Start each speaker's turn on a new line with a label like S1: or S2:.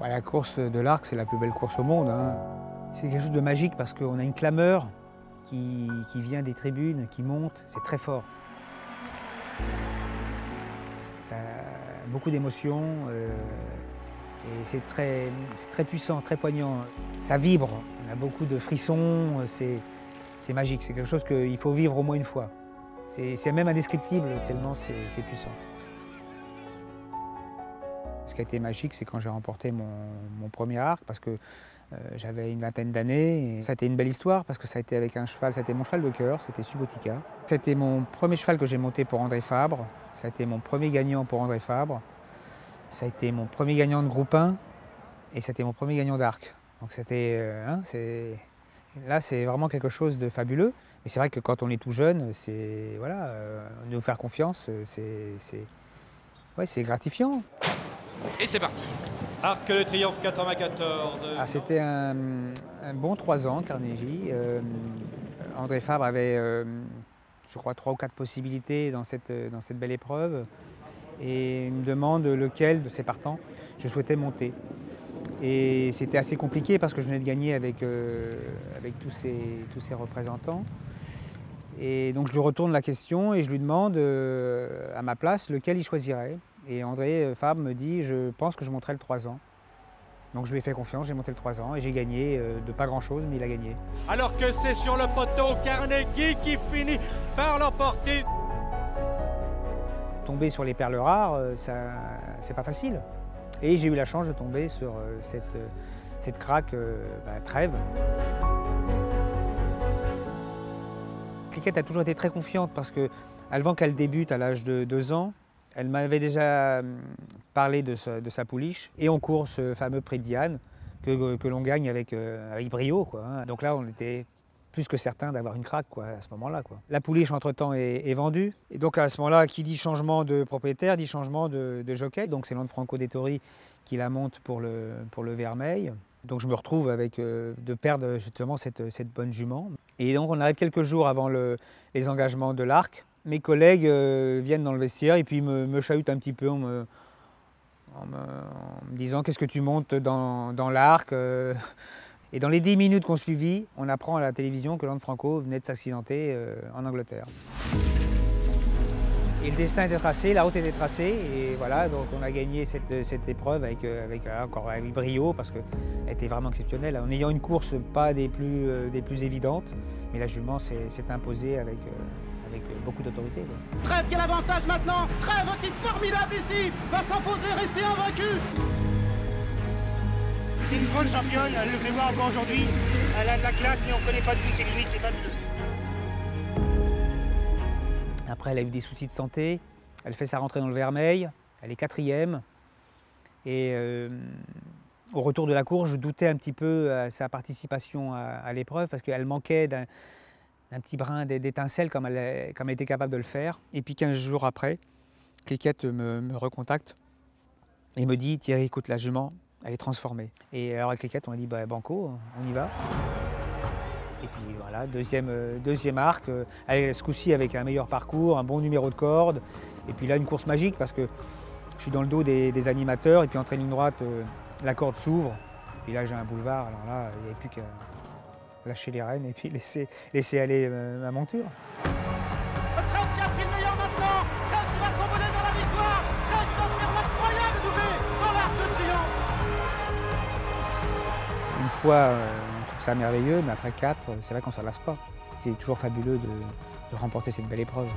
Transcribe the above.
S1: La course de l'arc, c'est la plus belle course au monde, hein. C'est quelque chose de magique parce qu'on a une clameur qui vient des tribunes, qui monte, c'est très fort. Ça a beaucoup d'émotions et c'est très puissant, très poignant. Ça vibre, on a beaucoup de frissons, c'est magique, c'est quelque chose qu'il faut vivre au moins une fois. C'est même indescriptible tellement c'est puissant. Ce qui a été magique, c'est quand j'ai remporté mon premier arc, parce que j'avais une vingtaine d'années. Ça a été une belle histoire, parce que ça a été avec un cheval, c'était mon cheval de cœur, c'était Subotica. C'était mon premier cheval que j'ai monté pour André Fabre. Ça a été mon premier gagnant pour André Fabre. Ça a été mon premier gagnant de groupe 1, et c'était mon premier gagnant d'arc. Donc c'était, là, c'est vraiment quelque chose de fabuleux. Mais c'est vrai que quand on est tout jeune, c'est nous faire confiance, c'est gratifiant.
S2: Et c'est parti. Arc de Triomphe 94.
S1: C'était un bon 3 ans, Carnegie. André Fabre avait, je crois, 3 ou 4 possibilités dans cette belle épreuve. Et il me demande lequel de ces partants je souhaitais monter. Et c'était assez compliqué parce que je venais de gagner avec tous ces représentants. Et donc je lui retourne la question et je lui demande à ma place lequel il choisirait. Et André Fabre me dit, je pense que je monterai le 3 ans. Donc je lui ai fait confiance, j'ai monté le 3 ans et j'ai gagné de pas grand chose, mais il a gagné.
S2: Alors que c'est sur le poteau Carnegie qui finit par l'emporter.
S1: Tomber sur les perles rares, c'est pas facile. Et j'ai eu la chance de tomber sur cette craque Trèves. Cliquette a toujours été très confiante parce que, avant qu'elle débute à l'âge de 2 ans, elle m'avait déjà parlé de sa pouliche. Et on court ce fameux prix de Diane que l'on gagne avec brio, quoi, hein. Donc là, on était plus que certain d'avoir une craque, quoi, à ce moment-là, quoi. La pouliche, entre-temps, est vendue. Et donc à ce moment-là, qui dit changement de propriétaire, dit changement de jockey. Donc c'est Lanfranco Dettori qui la monte pour le Vermeil. Donc je me retrouve avec de perdre justement cette bonne jument. Et donc on arrive quelques jours avant les engagements de l'arc. Mes collègues viennent dans le vestiaire et puis me chahutent un petit peu en me disant « Qu'est-ce que tu montes dans l'arc ?» Et dans les 10 minutes qu'on suivit, on apprend à la télévision que Lanfranco venait de s'accidenter en Angleterre. Et le destin était tracé, la route était tracée, et voilà, donc on a gagné cette épreuve avec brio, parce qu'elle était vraiment exceptionnelle, en ayant une course pas des plus évidentes, mais la jument s'est imposée avec beaucoup d'autorité.
S3: Trèves qui a l'avantage maintenant, Trèves qui est formidable ici, va s'imposer, rester invaincu.
S4: C'est une grande championne, elle le fait voir encore aujourd'hui, elle a de la classe, mais on ne connaît pas du tout ses limites, c'est fabuleux.
S1: Après, elle a eu des soucis de santé, elle fait sa rentrée dans le Vermeil, elle est 4e. Et au retour de la course, je doutais un petit peu à sa participation à l'épreuve parce qu'elle manquait d'un petit brin d'étincelle comme elle était capable de le faire. Et puis 15 jours après, Cliquette me recontacte et me dit « Thierry, écoute, la jument, elle est transformée. » Et alors avec Cliquette, on a dit bah, « Banco, on y va ». Et puis voilà, deuxième arc, ce coup-ci avec un meilleur parcours, un bon numéro de corde. Et puis là, une course magique parce que je suis dans le dos des animateurs et puis entre ligne droite, la corde s'ouvre. Et là, j'ai un boulevard, alors là, il n'y avait plus qu'à lâcher les rênes et puis laisser aller ma monture.
S3: Trèves qui a pris le meilleur maintenant, Trèves qui va s'envoler vers la victoire, Trèves qui va faire l'incroyable doublé dans l'Arc de Triomphe.
S1: Une fois, on trouve ça merveilleux, mais après 4, c'est vrai qu'on ne s'en lasse pas. C'est toujours fabuleux de remporter cette belle épreuve.